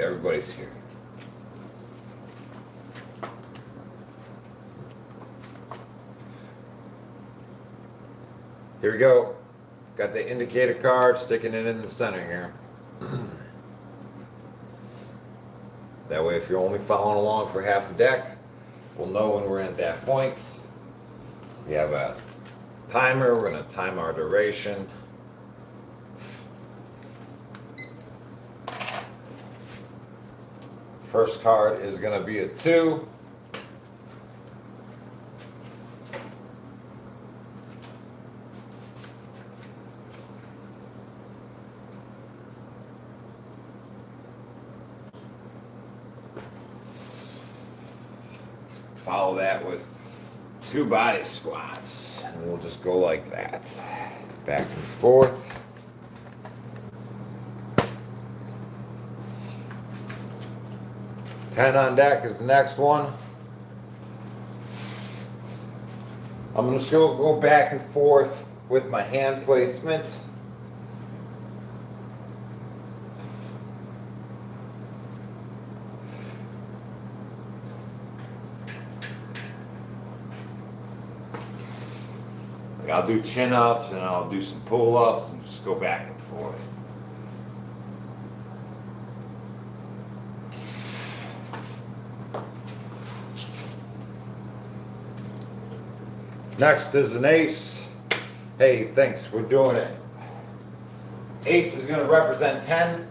everybody's here. Here we go. Got the indicator card, sticking it in the center here. That way if you're only following along for half a deck, we'll know when we're at that point. We have a timer, we're going to time our duration. First card is going to be a 2. Follow that with 2 body squats. And we'll just go like that. Back and forth. Ten on deck is the next one. I'm just going to go back and forth with my hand placement. I'll do chin-ups and I'll do some pull-ups and just go back and forth. Next is an ace. Hey, thanks, we're doing it. Ace is going to represent 10.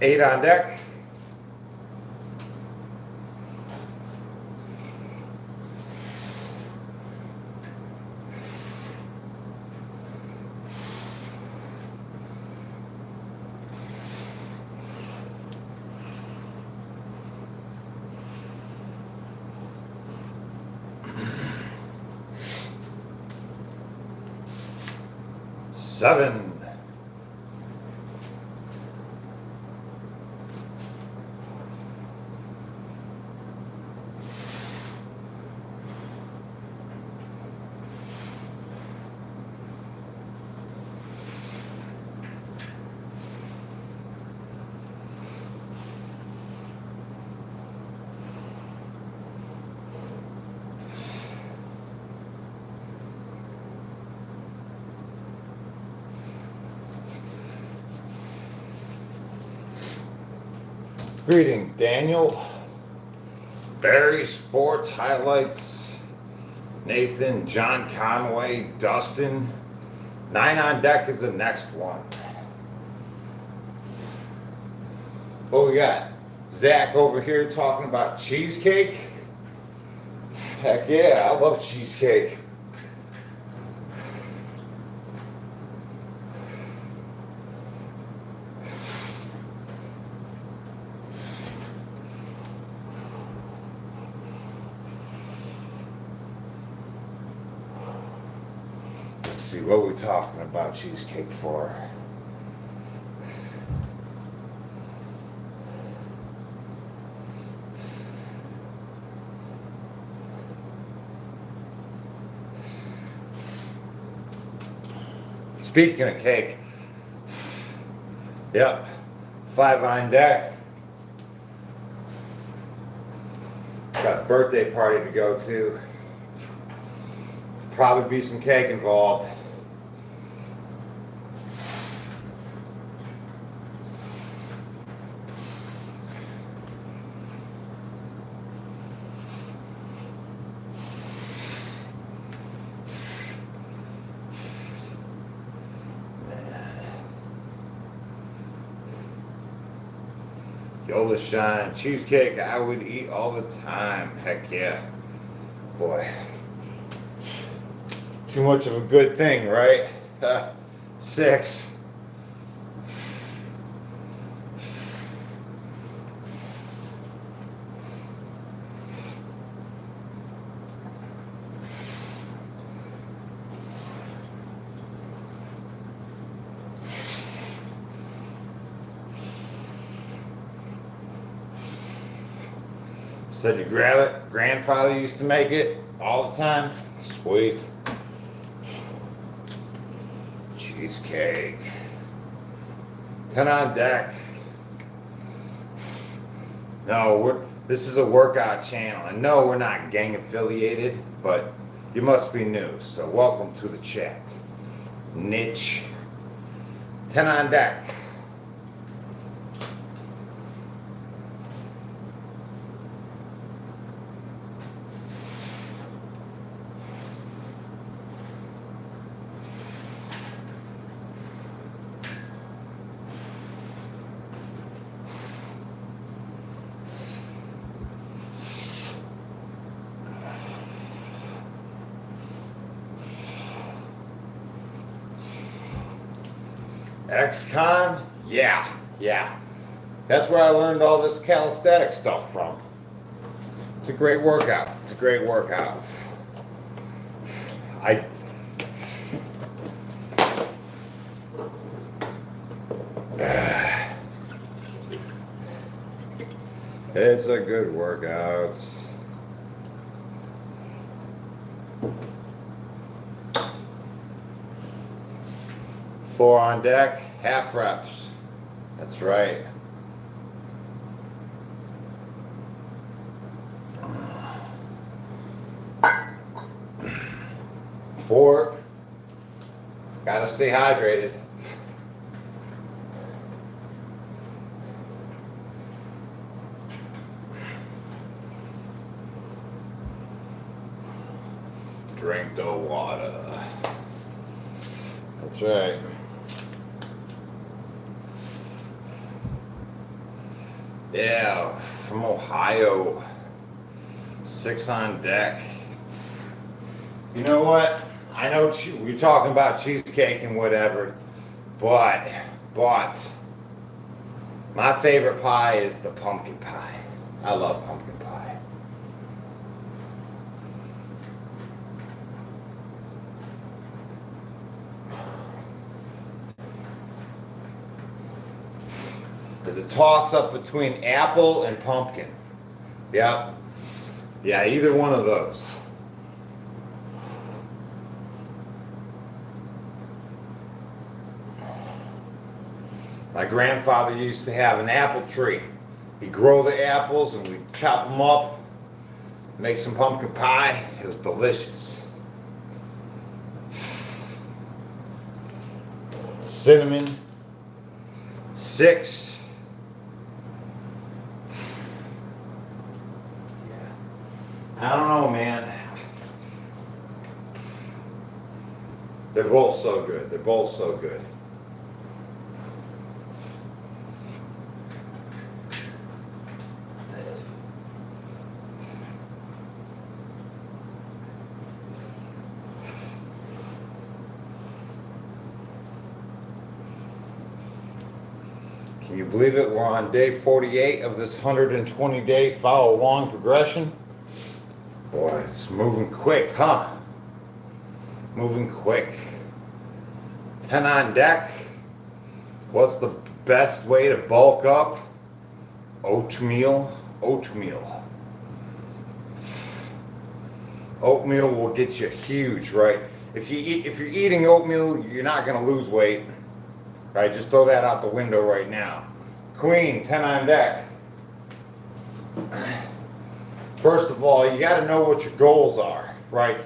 Eight on deck. Seven. Greetings, Daniel. Barry Sports Highlights. Nathan, John Conway, Dustin. 9 on deck is the next one. What we got? Zach over here talking about cheesecake. Heck yeah, I love cheesecake. Let's see, what are we talking about cheesecake for? Speaking of cake, yep, 5 on deck. Got a birthday party to go to. Probably be some cake involved. Yola Shine cheesecake I would eat all the time. Heck yeah. Boy. Too much of a good thing, right? 6. Said your grandfather used to make it all the time. Sweet. Cheesecake. 10 on deck. No, this is a workout channel. I know we're not gang affiliated, but you must be new, so welcome to the chat. Niche. 10 on deck. Ex-con? Yeah. That's where I learned all this calisthenic stuff from. It's a great workout. It's a good workout. Four on deck, half reps. That's right. Four. Gotta stay hydrated. Drink the water. That's right. Yeah, from Ohio. 6 on deck. You know what? I know we're talking about cheesecake and whatever, but my favorite pie is the pumpkin pie. I love pumpkin pie. There's a toss-up between apple and pumpkin. Yep. Yeah, either one of those. My grandfather used to have an apple tree. He'd grow the apples and we'd chop them up, make some pumpkin pie. It was delicious. Cinnamon. 6. I don't know, man. They're both so good. Can you believe it? We're on day 48 of this 120-day follow along progression. Boy, it's moving quick, huh? Moving quick. 10 on deck. What's the best way to bulk up? Oatmeal. Oatmeal will get you huge, right? If you're eating oatmeal, you're not gonna lose weight. Right? Just throw that out the window right now. Queen, 10 on deck. First of all, you got to know what your goals are, right?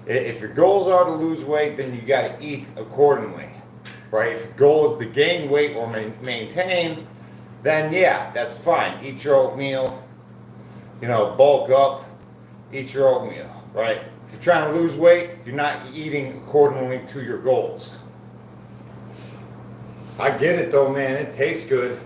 If your goals are to lose weight, then you got to eat accordingly, right? If your goal is to gain weight or maintain, then yeah, that's fine. Eat your oatmeal, bulk up, eat your oatmeal, right? If you're trying to lose weight, you're not eating accordingly to your goals. I get it though, man. It tastes good.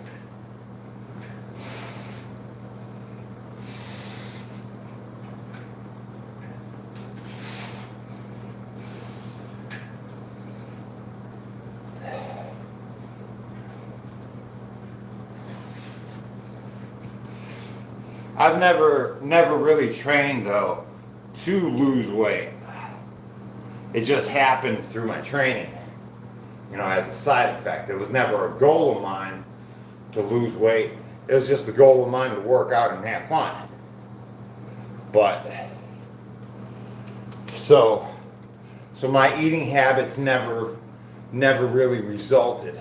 I've never really trained though to lose weight. It just happened through my training, as a side effect. It was never a goal of mine to lose weight. It was just the goal of mine to work out and have fun. But so my eating habits never really resulted,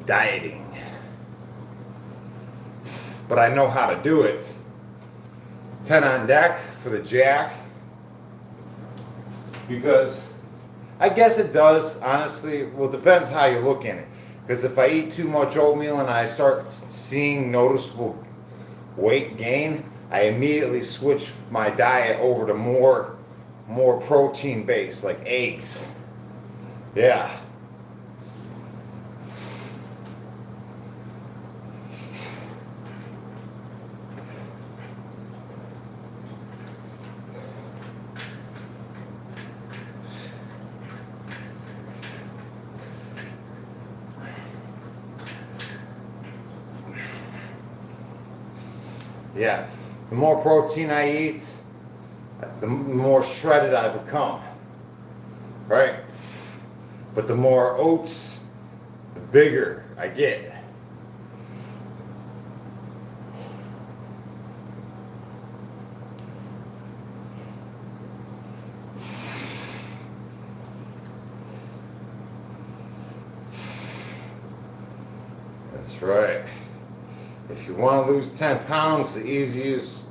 dieting. But I know how to do it. 10 on deck for the jack. Because I guess it does, honestly. Well, it depends how you look in it. Because if I eat too much oatmeal and I start seeing noticeable weight gain, I immediately switch my diet over to more protein based, like eggs. Yeah. Yeah, the more protein I eat, the more shredded I become, right? But the more oats, the bigger I get. That's right. If you want to lose 10 pounds, the easiest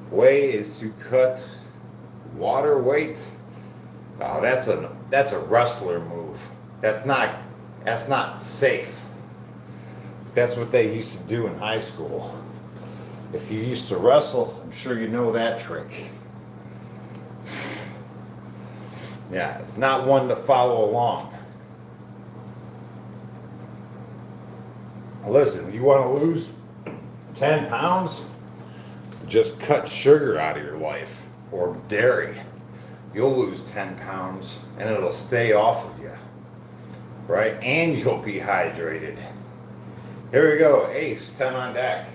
way is to cut water weight. Oh, that's a wrestler move. That's not safe. That's what they used to do in high school. If you used to wrestle, I'm sure you know that trick. Yeah, it's not one to follow along. Listen, you want to lose 10 pounds? Just cut sugar out of your life or dairy. You'll lose 10 pounds and it'll stay off of you, right? And you'll be hydrated. Here we go, ace, 10 on deck.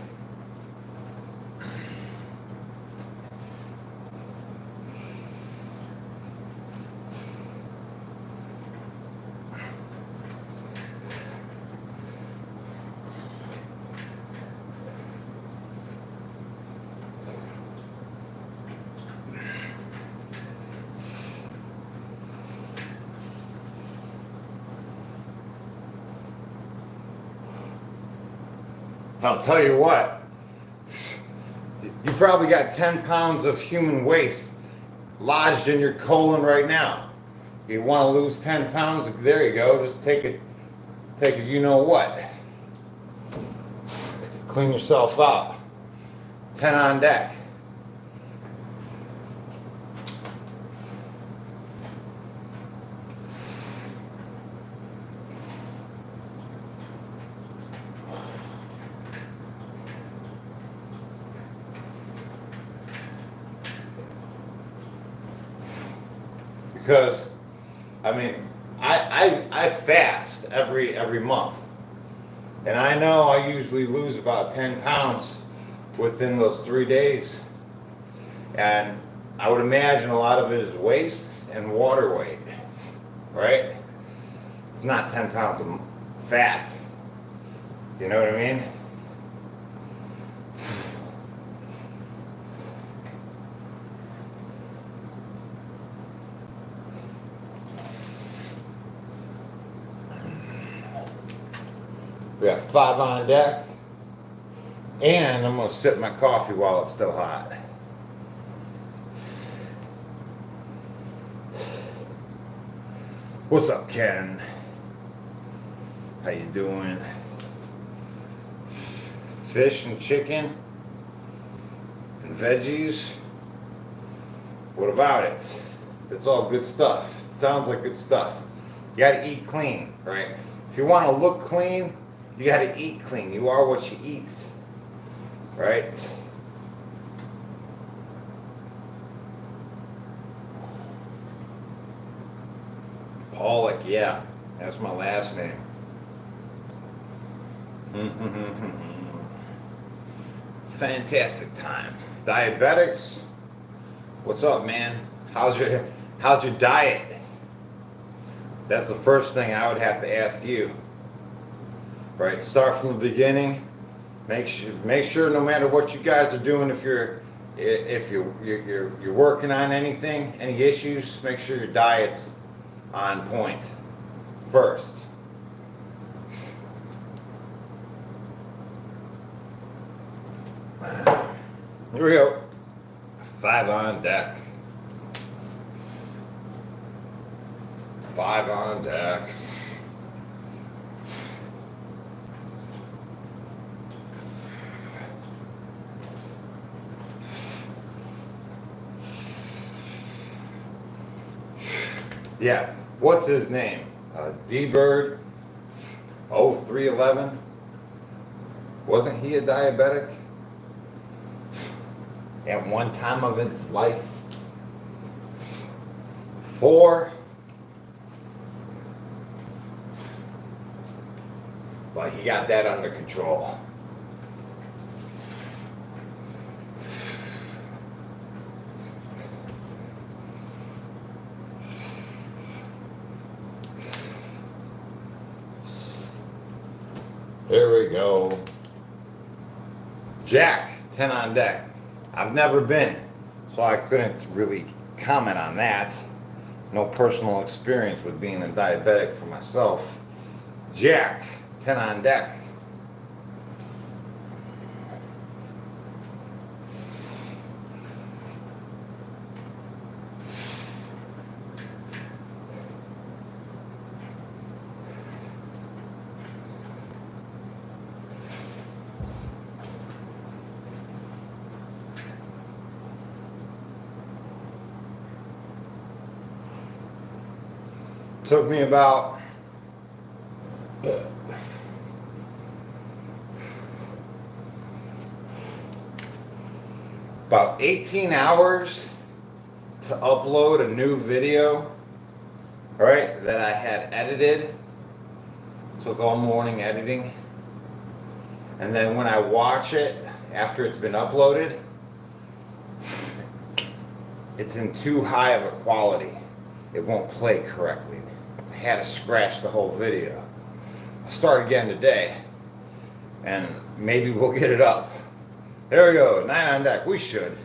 I'll tell you what, you probably got 10 pounds of human waste lodged in your colon right now. You want to lose 10 pounds? There you go. Just take a you know what. Clean yourself out. 10 on deck. Because, I mean, I fast every month. And I know I usually lose about 10 pounds within those 3 days. And I would imagine a lot of it is waste and water weight, right? It's not 10 pounds of fat. You know what I mean? We got 5 on deck, and I'm gonna sip my coffee while it's still hot. What's up, Ken? How you doing? Fish and chicken and veggies. What about it? It's all good stuff. It sounds like good stuff. You gotta eat clean, right? If you want to look clean, you got to eat clean. You are what you eat, right? Pollock, yeah, that's my last name. Fantastic time. Diabetics, what's up, man? How's your diet? That's the first thing I would have to ask you. Right, start from the beginning. Make sure no matter what you guys are doing, if you're If you're working on anything, any issues, make sure your diet's on point first. Here we go. 5 on deck. 5 on deck. Yeah, what's his name? D-Bird 0311. Wasn't he a diabetic at one time of his life? 4. But he got that under control. Here we go. Jack, 10 on deck. I've never been, so I couldn't really comment on that. No personal experience with being a diabetic for myself. Jack, 10 on deck. Took me about 18 hours to upload a new video, right, that I had edited. Took all morning editing. And then when I watch it after it's been uploaded, it's in too high of a quality. It won't play correctly. I had to scratch the whole video. I'll start again today, and maybe we'll get it up. There we go, 9 on deck. We should.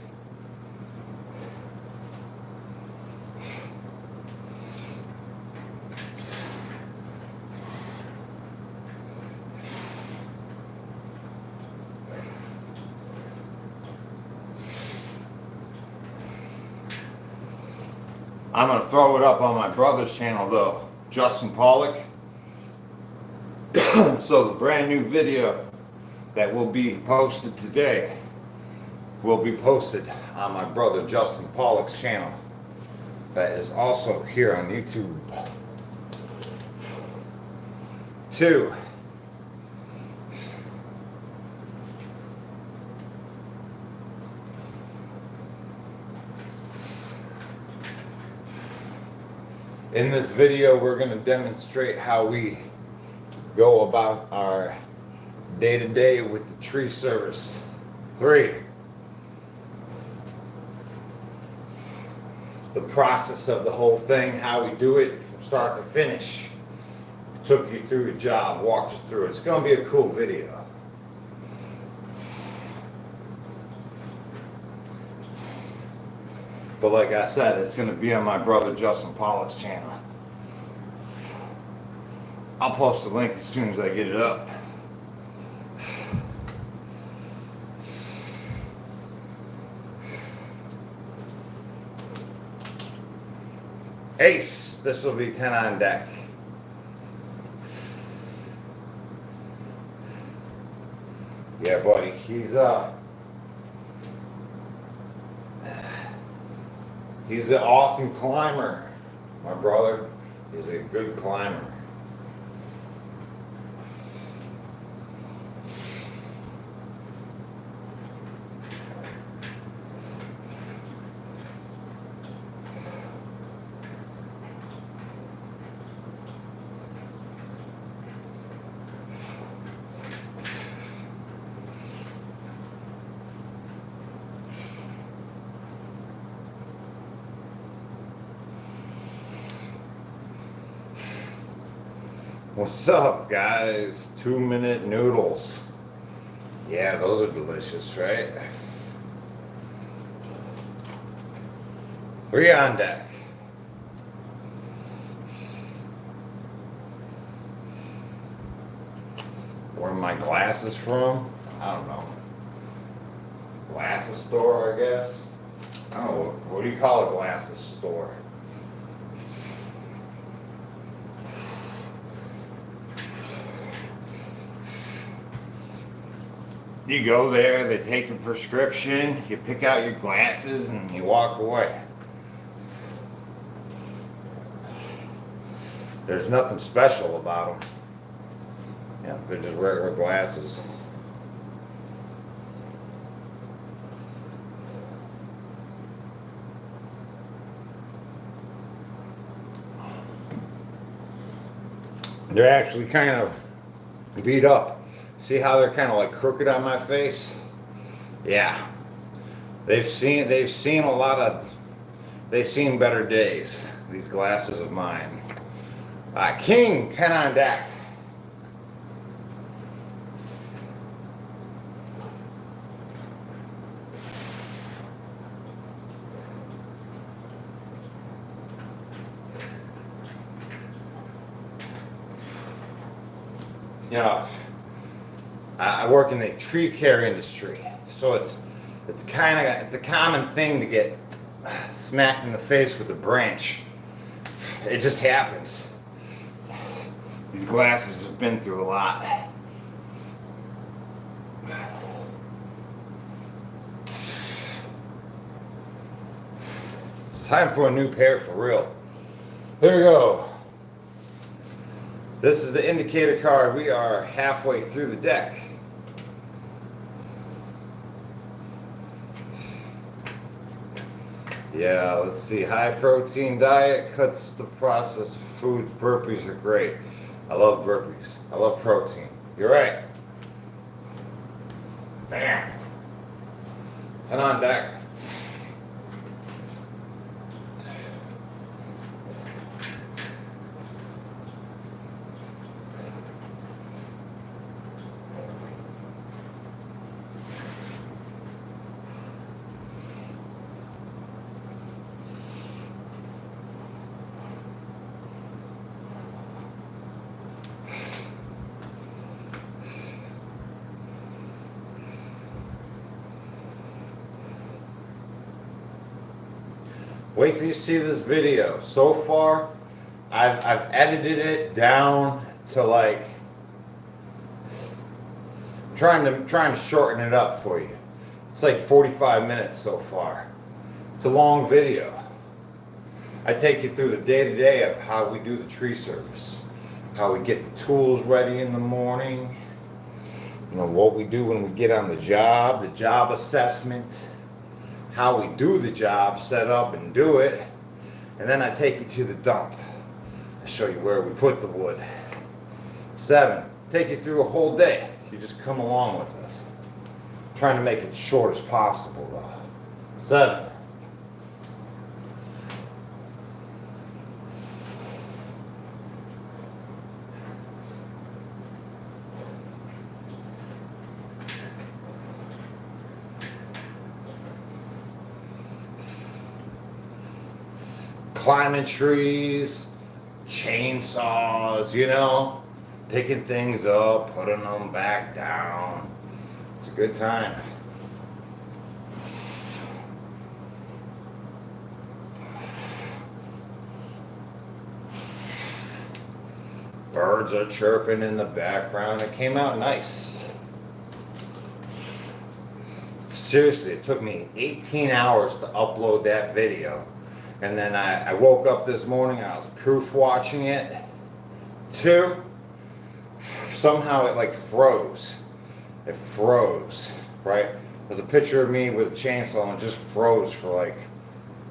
I'm going to throw it up on my brother's channel though, Justin Pollock. So the brand new video that will be posted today will be posted on my brother Justin Pollock's channel. That is also here on YouTube. 2. In this video, we're going to demonstrate how we go about our day-to-day with the tree service. 3. The process of the whole thing, how we do it from start to finish. Took you through the job, walked you through it. It's going to be a cool video. But like I said, it's going to be on my brother Justin Pollock's channel. I'll post the link as soon as I get it up. Ace, this will be 10 on deck. Yeah, buddy, he's an awesome climber. My brother is a good climber. What's up, guys? 2-minute noodles. Yeah, those are delicious, right? Three on deck. Where my glasses from? I don't know. Glasses store, I guess. I don't know. What do you call a glasses store? You go there, they take your prescription, you pick out your glasses, and you walk away. There's nothing special about them. Yeah, they're just regular glasses. They're actually kind of beat up. See how they're kind of like crooked on my face? Yeah. They've seen better days, these glasses of mine. King, 10 on deck. You know, I work in the tree care industry, so it's a common thing to get smacked in the face with a branch. It just happens. These glasses have been through a lot. It's time for a new pair for real. Here we go. This is the indicator card. We are halfway through the deck. Yeah, let's see. High protein diet cuts the processed foods. Burpees are great. I love burpees. I love protein. You're right. Bam. Head on deck. Wait till you see this video. So far, I've edited it down to like trying to shorten it up for you. It's like 45 minutes so far. It's a long video. I take you through the day-to-day of how we do the tree service, how we get the tools ready in the morning, you know, what we do when we get on the job assessment, how we do the job, set up and do it, and then I take you to the dump. I show you where we put the wood. 7, take you through a whole day. You just come along with us. I'm trying to make it short as possible though. 7. Climbing trees, chainsaws, you know, picking things up, putting them back down. It's a good time. Birds are chirping in the background. It came out nice. Seriously, it took me 18 hours to upload that video. And then I woke up this morning, I was proof watching it. 2, somehow it like froze. It froze, right? There's a picture of me with a chainsaw and it just froze for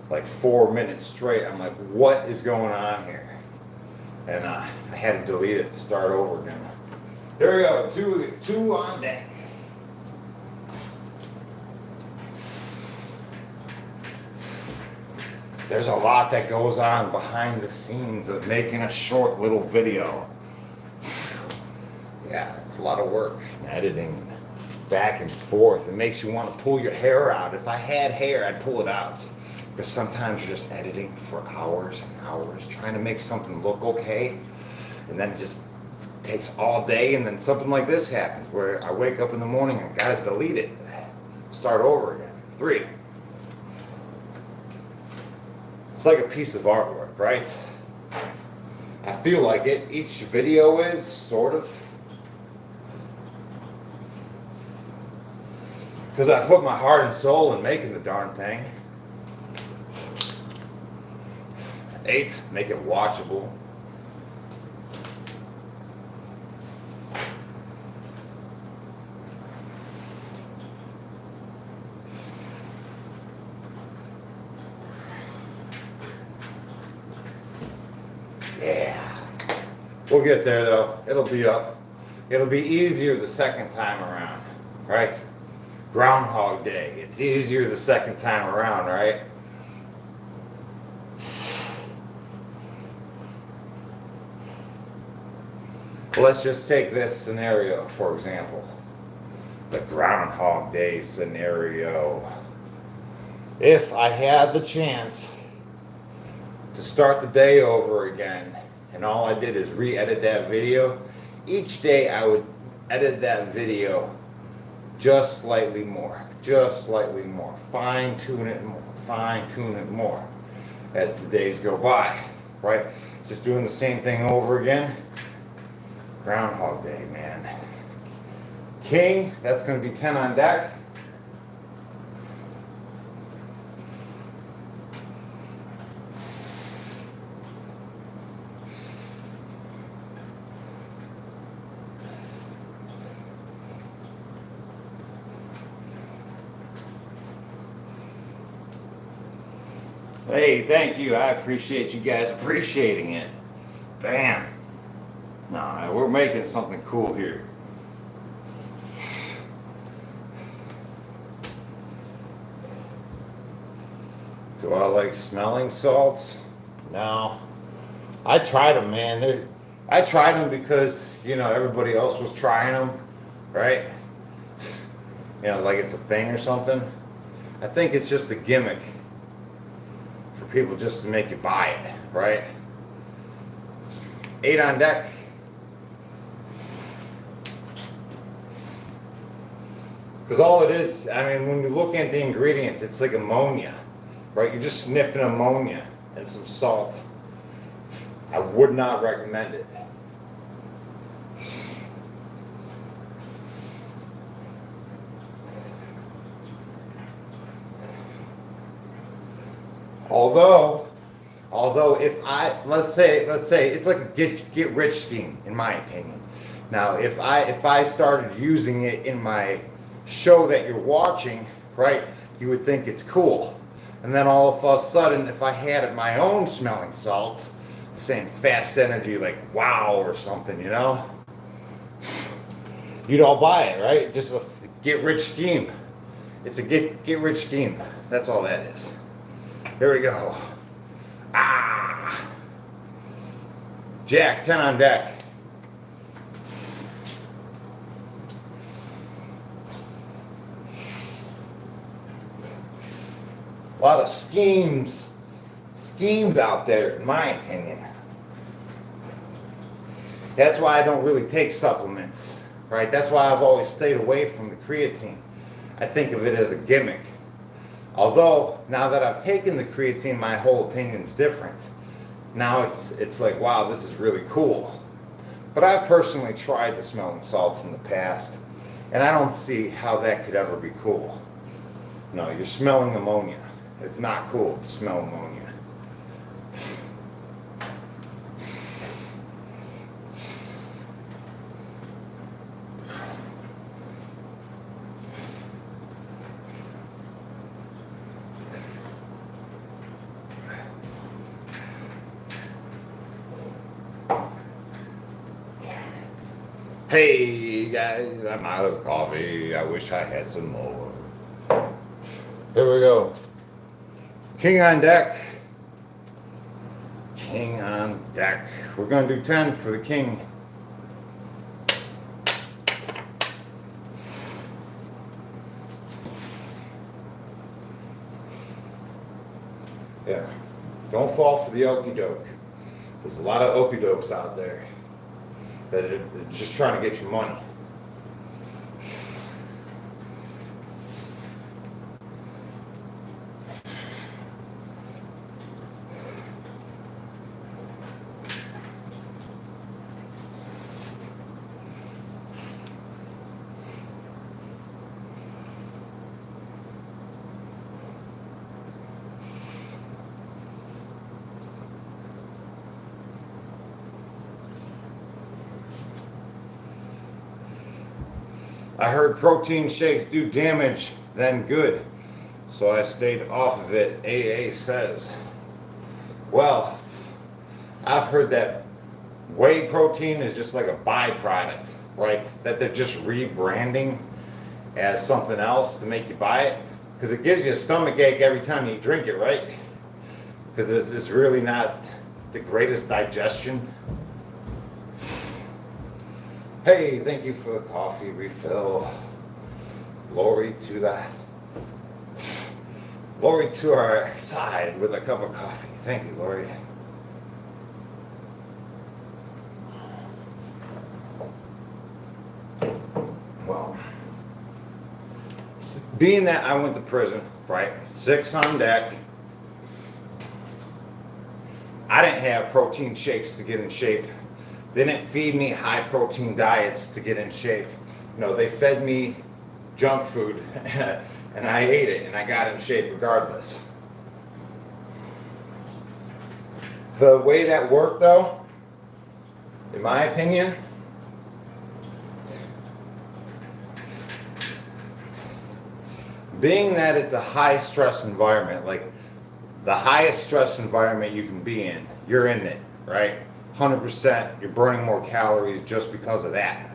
like 4 minutes straight. I'm like, what is going on here? And I had to delete it and start over again. There we go, two on deck. There's a lot that goes on behind the scenes of making a short little video. Yeah, it's a lot of work. Editing back and forth. It makes you want to pull your hair out. If I had hair, I'd pull it out. Because sometimes you're just editing for hours and hours, trying to make something look okay, and then it just takes all day, and then something like this happens, where I wake up in the morning and gotta delete it, start over again. 3. It's like a piece of artwork, right? I feel like it. Each video is, sort of. Because I put my heart and soul in making the darn thing. 8, make it watchable. Yeah. We'll get there though. It'll be up. It'll be easier the second time around, right? Groundhog Day. It's easier the second time around, right? Let's just take this scenario, for example. The Groundhog Day scenario. If I had the chance to start the day over again, and all I did is re-edit that video, each day I would edit that video just slightly more, fine-tune it more as the days go by, right? Just doing the same thing over again. Groundhog Day, man. King, that's going to be 10 on deck. Hey, thank you. I appreciate you guys appreciating it. Bam. Nah, we're making something cool here. Do I like smelling salts? No. I tried them, man. I tried them because, you know, everybody else was trying them, right? You know, like it's a thing or something. I think it's just a gimmick for people just to make you buy it, right? 8 on deck. Because all it is, I mean, when you look at the ingredients, it's like ammonia, right? You're just sniffing ammonia and some salt. I would not recommend it. Although if let's say it's like a get rich scheme, in my opinion. Now, if I started using it in my show that you're watching, right, you would think it's cool. And then all of a sudden, if I had my own smelling salts, saying fast energy, like wow or something, you know, you'd all buy it, right? Just a get rich scheme. It's a get rich scheme. That's all that is. Here we go. Ah! Jack, 10 on deck. A lot of schemes out there, in my opinion. That's why I don't really take supplements, right? That's why I've always stayed away from the creatine. I think of it as a gimmick. Although, now that I've taken the creatine, my whole opinion's different. Now it's like, wow, this is really cool. But I've personally tried the smelling salts in the past, and I don't see how that could ever be cool. No, you're smelling ammonia. It's not cool to smell ammonia. Hey guys, I'm out of coffee. I wish I had some more. Here we go. King on deck. King on deck. We're going to do 10 for the king. Yeah. Don't fall for the okie doke. There's a lot of okie dokes out there that are just trying to get your money. I heard protein shakes do damage, then good. So I stayed off of it, AA says. Well, I've heard that whey protein is just like a byproduct, right? That they're just rebranding as something else to make you buy it. Because it gives you a stomach ache every time you drink it, right? Because it's really not the greatest digestion. Hey, thank you for the coffee refill. Lori to our side with a cup of coffee. Thank you, Lori. Well, being that I went to prison, right? 6 on deck. I didn't have protein shakes to get in shape. They didn't feed me high protein diets to get in shape. You know, they fed me junk food and I ate it and I got in shape regardless. The way that worked though, in my opinion, being that it's a high stress environment, like the highest stress environment you can be in, you're in it, right? 100%, you're burning more calories just because of that.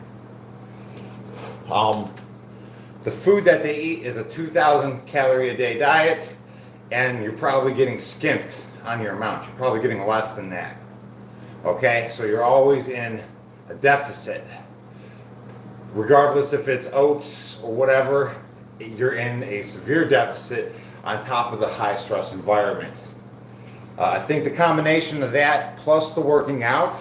The food that they eat is a 2,000 calorie a day diet, and you're probably getting skimped on your amount. You're probably getting less than that. Okay, so you're always in a deficit. Regardless if it's oats or whatever, you're in a severe deficit on top of the high stress environment. I think the combination of that plus the working out,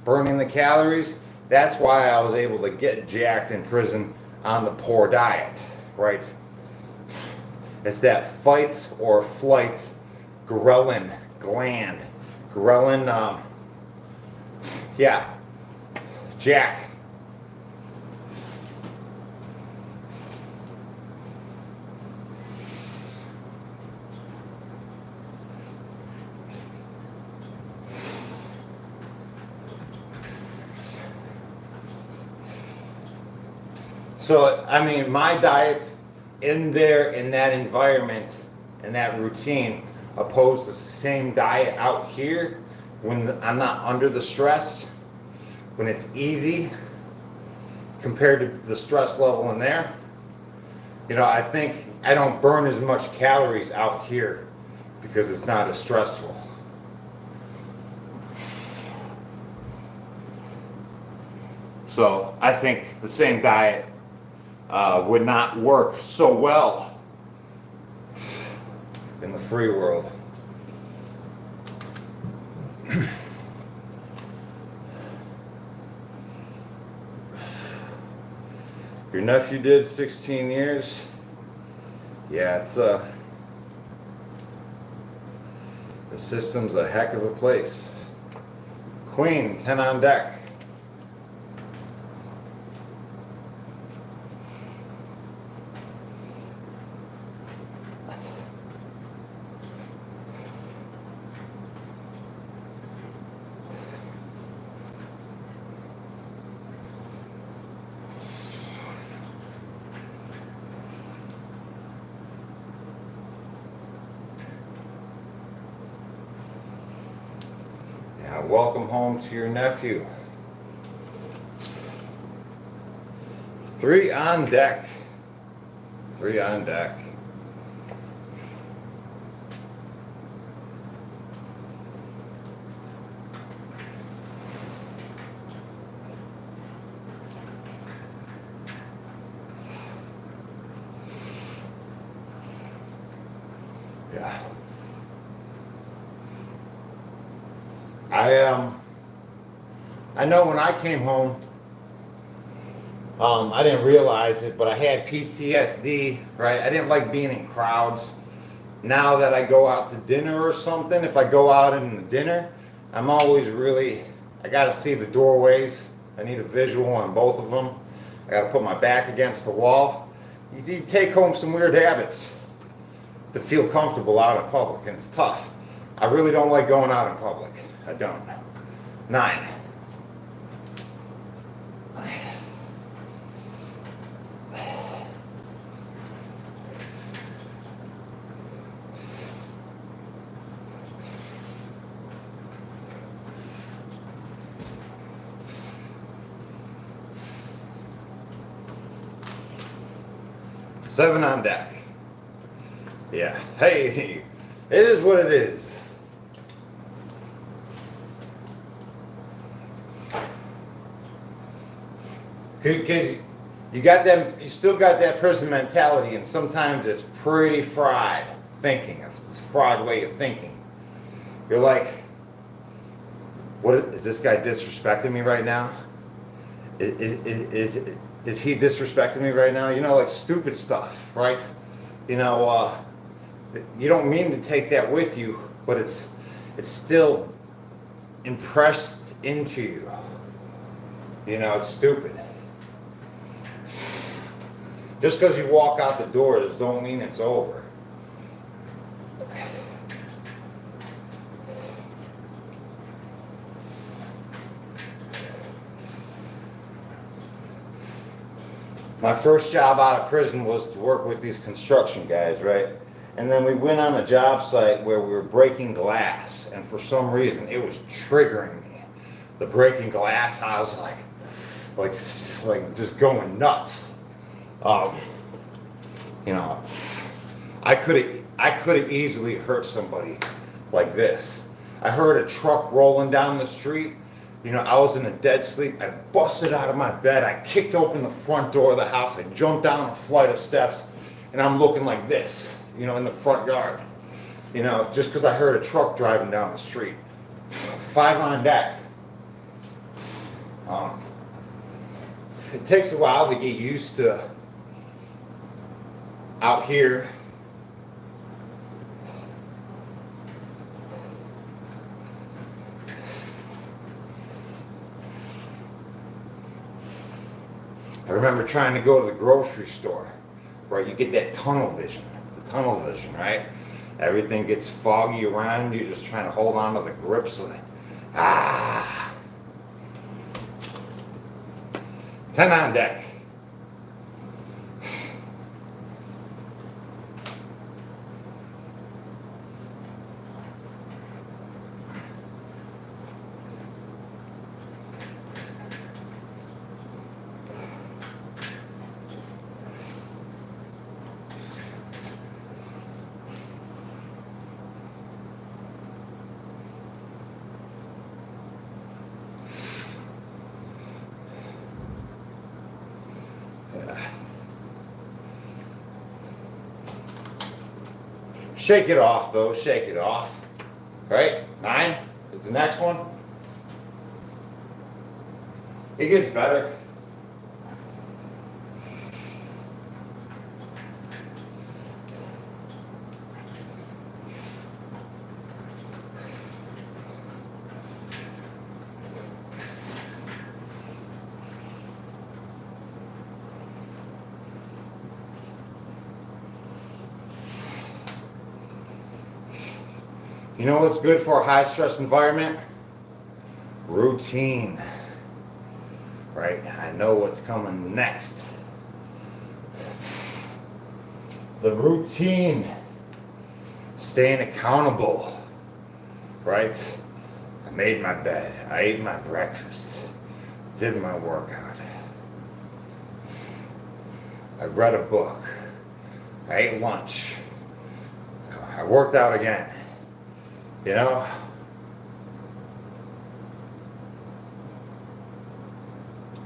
burning the calories, that's why I was able to get jacked in prison on the poor diet, right? It's that fight or flight ghrelin gland. Ghrelin, jack. So, I mean, my diet's in there, in that environment, in that routine, opposed to the same diet out here when I'm not under the stress, when it's easy compared to the stress level in there. You know, I think I don't burn as much calories out here because it's not as stressful. So I think the same diet would not work so well in the free world. Your nephew did 16 years. Yeah, it's the system's a heck of a place. Queen, 10 on deck. Welcome home to your nephew. 3 on deck. 3 on deck. Yeah. I I know when I came home, I didn't realize it, but I had PTSD, right? I didn't like being in crowds. Now that I go out to dinner or something, if I go out in the dinner, I'm always really, I gotta see the doorways. I need a visual on both of them. I gotta put my back against the wall. You take home some weird habits to feel comfortable out in public, and it's tough. I really don't like going out in public. I don't. 9. Seven on deck. Yeah. Hey, it is what it is. Because you got them, you still got that prison mentality, and sometimes it's pretty fried thinking. It's a fried way of thinking. You're like, what is this guy disrespecting me right now? Is he disrespecting me right now? You know, like stupid stuff, right? You know, you don't mean to take that with you, but it's still impressed into you. You know, it's stupid. Just because you walk out the doors don't mean it's over. My first job out of prison was to work with these construction guys, right? And then we went on a job site where we were breaking glass, and for some reason it was triggering me. The breaking glass, I was like just going nuts. You know, I could have easily hurt somebody like this. I heard a truck rolling down the street. You know, I was in a dead sleep. I busted out of my bed. I kicked open the front door of the house. I jumped down a flight of steps, and I'm looking like this, you know, in the front yard. You know, just because I heard a truck driving down the street. 5 on deck. It takes a while to get used to out here. I remember trying to go to the grocery store, right? You get that tunnel vision, right? Everything gets foggy around you, just trying to hold on to the grips of it. 10 on deck. Shake it off, though. Shake it off. Right? 9 is the next one. It gets better. You know what's good for a high stress environment? Routine. Right? I know what's coming next. The routine. Staying accountable. Right? I made my bed. I ate my breakfast. Did my workout. I read a book. I ate lunch. I worked out again. You know,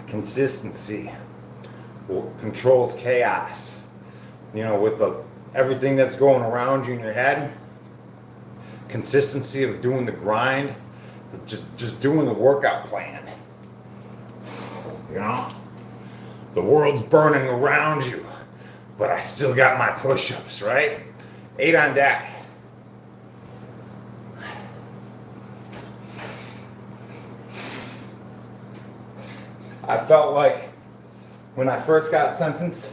consistency controls chaos. You know, with everything that's going around you in your head, consistency of doing the grind just doing the workout plan. You know, the world's burning around you, but I still got my push-ups, right? 8 on deck. I felt like when I first got sentenced,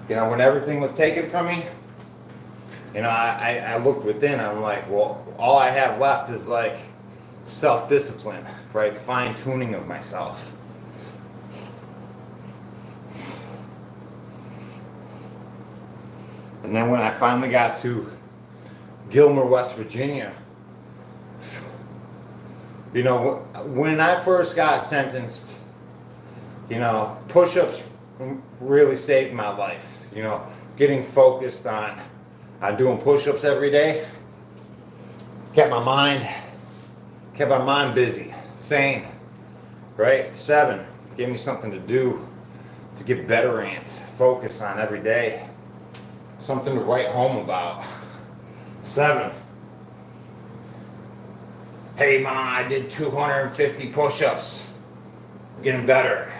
you know, when everything was taken from me, you know, I looked within. I'm like, well, all I have left is like self-discipline, right? Fine-tuning of myself. And then when I finally got to Gilmer, West Virginia, you know, when I first got sentenced, you know, push-ups really saved my life. You know, getting focused on doing push-ups every day kept my mind busy, sane, right? 7, gave me something to do, to get better at, focus on every day, something to write home about. 7, hey Ma, I did 250 push-ups, getting better.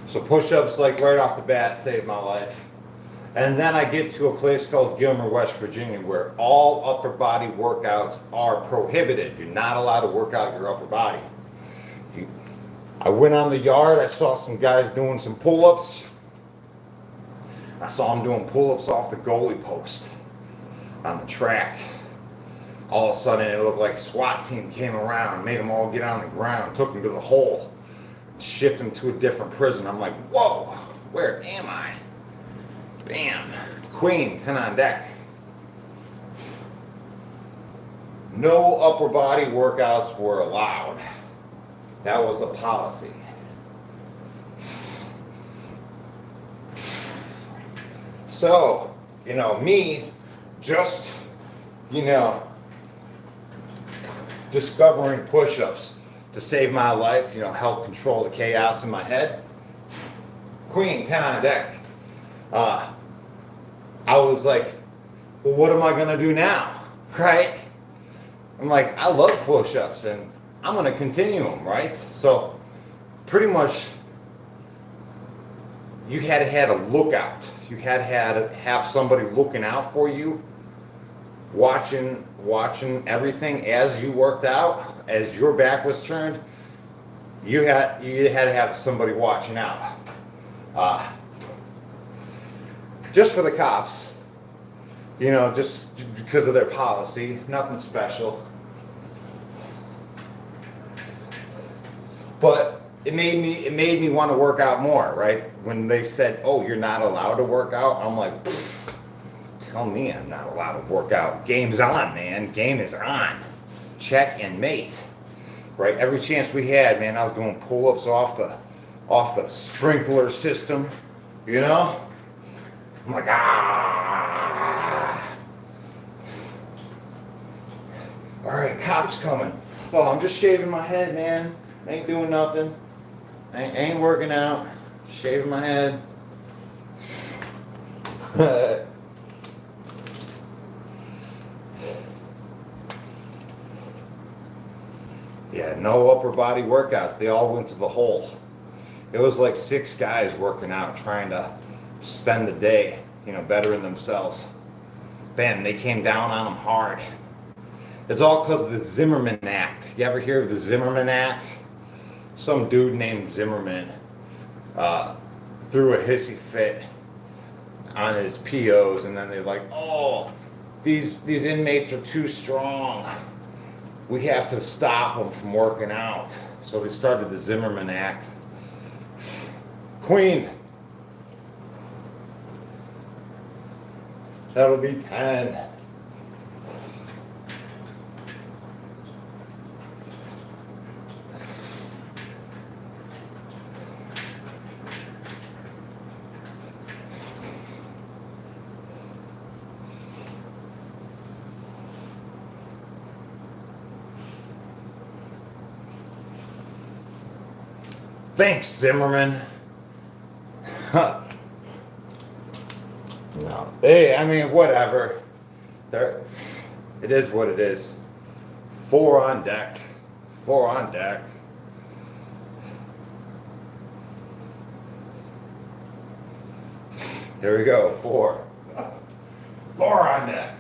So push-ups, like right off the bat, saved my life. And then I get to a place called Gilmer, West Virginia, where all upper body workouts are prohibited. You're not allowed to work out your upper body. I went on the yard, I saw some guys doing some pull-ups. I saw them doing pull-ups off the goalie post on the track. All of a sudden it looked like a SWAT team came around, made them all get on the ground, took them to the hole, shipped them to a different prison. I'm like, whoa, where am I? Bam, Queen, 10 on deck. No upper body workouts were allowed. That was the policy. So, you know, me just, you know, discovering push-ups to save my life, you know, help control the chaos in my head. Queen, 10 on deck. I was like, well, what am I gonna do now, right? I'm like, I love push-ups and I'm gonna continue them, right? So pretty much you had to have a lookout. You had to have somebody looking out for you, watching everything as you worked out, as your back was turned. You had to have somebody watching out. Just for the cops, you know, just because of their policy, nothing special. But it made me want to work out more, right? When they said, "Oh, you're not allowed to work out," I'm like, tell me I'm not allowed to work out. Game's on, man. Game is on. Check and mate, right? Every chance we had, man, I was doing pull-ups off the sprinkler system, you know. I'm like, all right, cops coming. Oh, I'm just shaving my head, man. Ain't doing nothing. Ain't working out. Shaving my head. Yeah, no upper body workouts. They all went to the hole. It was like 6 guys working out, trying to spend the day, you know, bettering themselves. Man, they came down on them hard. It's all because of the Zimmerman Act. You ever hear of the Zimmerman Act? Some dude named Zimmerman threw a hissy fit on his POs, and then they're like, "Oh, these inmates are too strong. We have to stop them from working out." So they started the Zimmerman Act. Queen. That'll be 10. Thanks, Zimmerman. No. Hey, I mean, whatever. There, it is what it is. 4 on deck. 4 on deck. Here we go. 4. 4 on deck.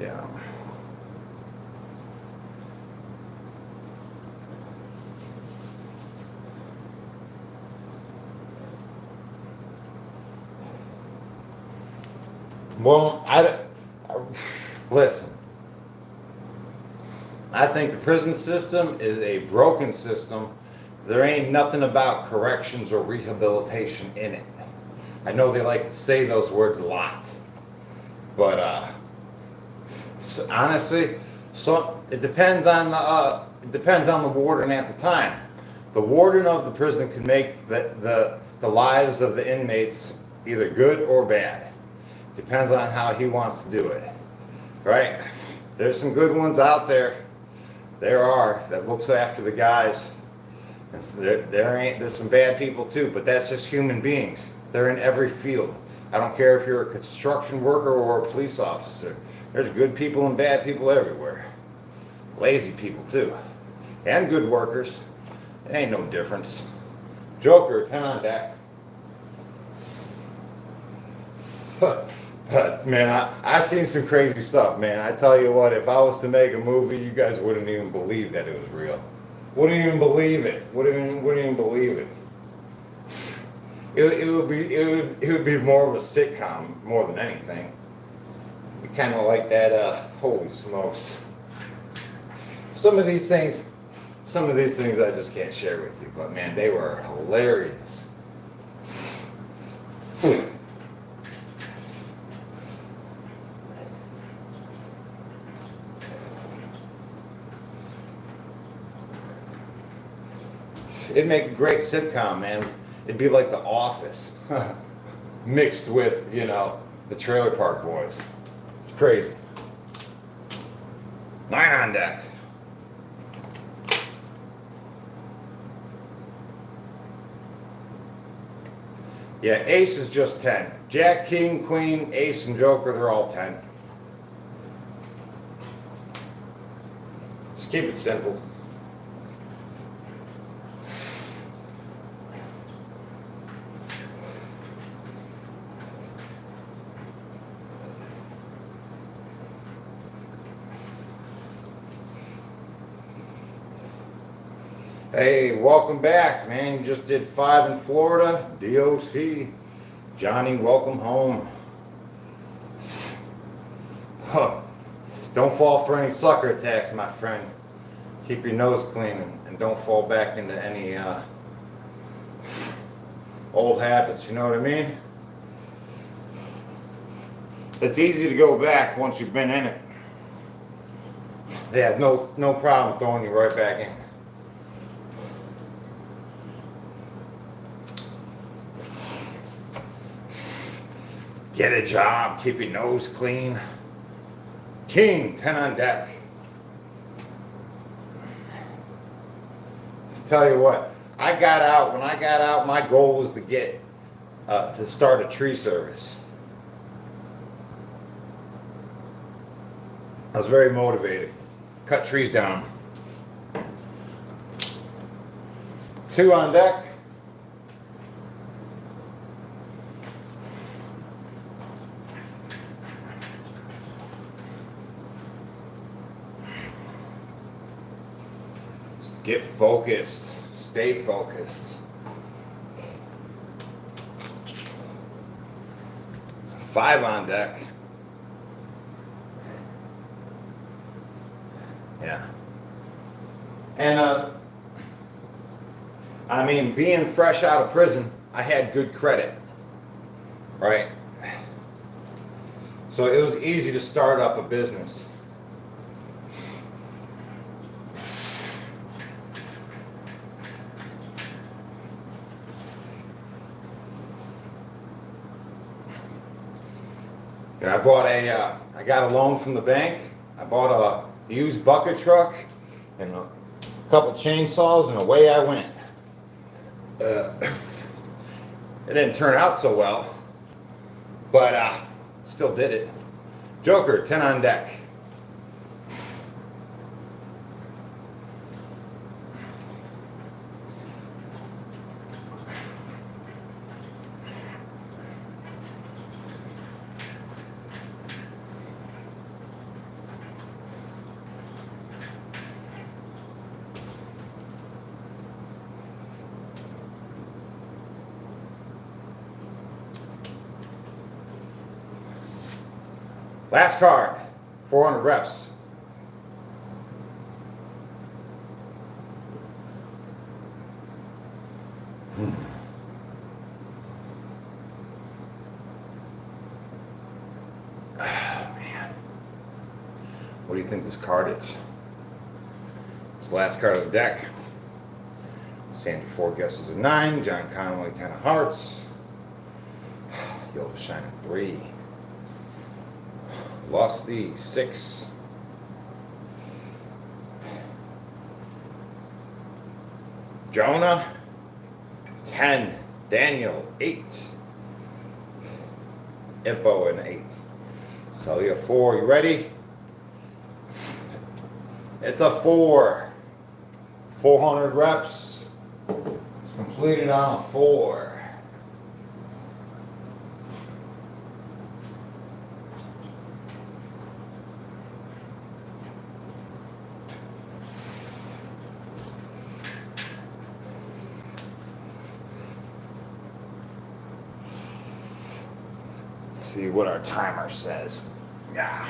Yeah. Well, listen. I think the prison system is a broken system. There ain't nothing about corrections or rehabilitation in it. I know they like to say those words a lot, but honestly, so it depends on the warden at the time. The warden of the prison can make the lives of the inmates either good or bad. Depends on how he wants to do it, right? There's some good ones out there. There are that looks after the guys. And so there's some bad people too, but that's just human beings. They're in every field. I don't care if you're a construction worker or a police officer. There's good people and bad people everywhere. Lazy people too. And good workers. It ain't no difference. Joker, 10 on deck. But man, I've seen some crazy stuff, man. I tell you what, if I was to make a movie, you guys wouldn't even believe that it was real. Wouldn't even believe it. Wouldn't even believe it. It would be more of a sitcom more than anything. Kind of like that. Holy smokes! Some of these things I just can't share with you. But man, they were hilarious. It'd make a great sitcom, man. It'd be like The Office, mixed with, the Trailer Park Boys. It's crazy. 9 on deck. Yeah, Ace is just 10. Jack, King, Queen, Ace, and Joker, they're all 10. Just keep it simple. Hey, welcome back, man. You just did 5 in Florida. DOC. Johnny, welcome home. Huh. Don't fall for any sucker attacks, my friend. Keep your nose clean and don't fall back into any old habits, you know what I mean? It's easy to go back once you've been in it. They have no problem throwing you right back in. Get a job, keep your nose clean. King, 10 on deck. Tell you what, when I got out, my goal was to get, to start a tree service. I was very motivated. Cut trees down. 2 on deck. Get focused. Stay focused. 5 on deck. Yeah. And I mean, being fresh out of prison, I had good credit, right? So it was easy to start up a business. And I got a loan from the bank. I bought a used bucket truck and a couple chainsaws, and away I went. It didn't turn out so well, but still did it. Joker, 10 on deck. Last card, 400 reps. Oh, man. What do you think this card is? It's the last card of the deck. Sandy 4 guesses a 9. John Conway 10 of hearts. Yellow Shining 3. Lusty 6. Jonah 10. Daniel 8. Ippo an 8. Celia 4. You ready? It's a 4. 400 reps. It's completed on a 4. See what our timer says. Yeah.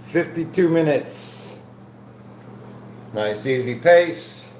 52 minutes. Nice easy pace.